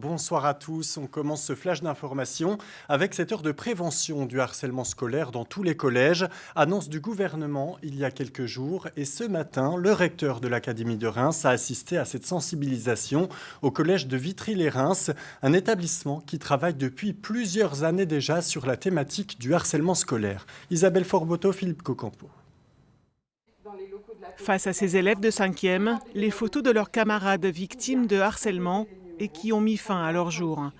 Bonsoir à tous, on commence ce flash d'information avec cette heure de prévention du harcèlement scolaire dans tous les collèges. Annonce du gouvernement il y a quelques jours et ce matin, le recteur de l'Académie de Reims a assisté à cette sensibilisation au collège de Vitry-les-Reims, un établissement qui travaille depuis plusieurs années déjà sur la thématique du harcèlement scolaire. Isabelle Forboto, Philippe Cocampo. Face à ces élèves de 5e, les photos de leurs camarades victimes de harcèlement et qui ont mis fin à leur jour.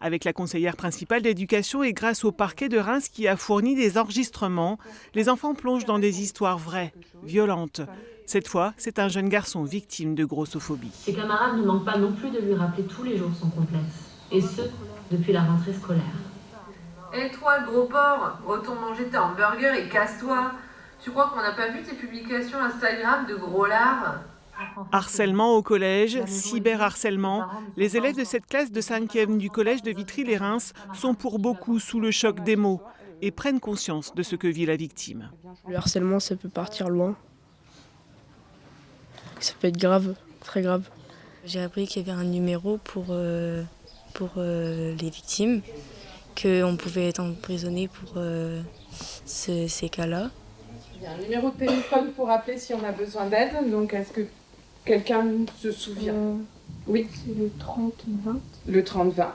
Avec la conseillère principale d'éducation et grâce au parquet de Reims qui a fourni des enregistrements, les enfants plongent dans des histoires vraies, violentes. Cette fois, c'est un jeune garçon victime de grossophobie. Ses camarades ne manquent pas non plus de lui rappeler tous les jours son complexe, et ce, depuis la rentrée scolaire. Et toi, le gros porc, retourne manger ta hamburger et casse-toi. Tu crois qu'on n'a pas vu tes publications Instagram de gros lards ? Harcèlement au collège, cyberharcèlement, les élèves de cette classe de 5e du collège de Vitry-les-Reims sont pour beaucoup sous le choc des mots et prennent conscience de ce que vit la victime. Le harcèlement, ça peut partir loin. Ça peut être grave, très grave. J'ai appris qu'il y avait un numéro pour les victimes, qu'on pouvait être emprisonné pour ces cas-là. Il y a un numéro de téléphone pour appeler si on a besoin d'aide. Donc, est-ce que quelqu'un se souvient ? Oui. C'est le 30-20. Le 30-20.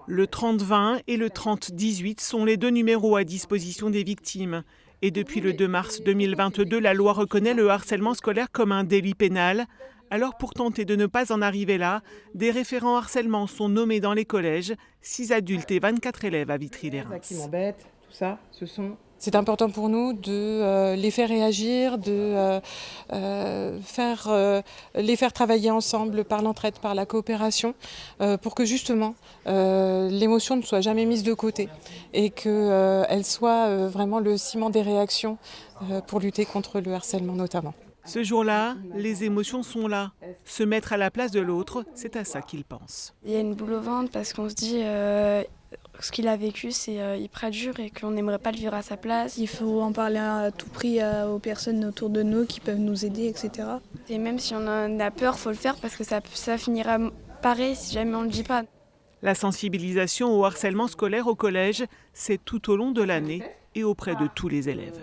Le 30-20 et le 30-18 sont les deux numéros à disposition des victimes. Et depuis le 2 mars 2022, la loi reconnaît le harcèlement scolaire comme un délit pénal. Alors pour tenter de ne pas en arriver là, des référents harcèlement sont nommés dans les collèges, 6 adultes et 24 élèves à Vitry-les-Reims. Ça qui m'embête, tout ça, C'est important pour nous de les faire réagir, de les faire travailler ensemble par l'entraide, par la coopération, pour que justement l'émotion ne soit jamais mise de côté et qu'elle soit vraiment le ciment des réactions pour lutter contre le harcèlement notamment. Ce jour-là, les émotions sont là. Se mettre à la place de l'autre, c'est à ça qu'ils pensent. Il y a une boule au ventre parce qu'on se dit ce qu'il a vécu, c'est hyper dur et qu'on n'aimerait pas le vivre à sa place. Il faut en parler à tout prix aux personnes autour de nous qui peuvent nous aider, etc. Et même si on en a peur, il faut le faire parce que ça finira pareil si jamais on ne le dit pas. La sensibilisation au harcèlement scolaire au collège, c'est tout au long de l'année et auprès de tous les élèves.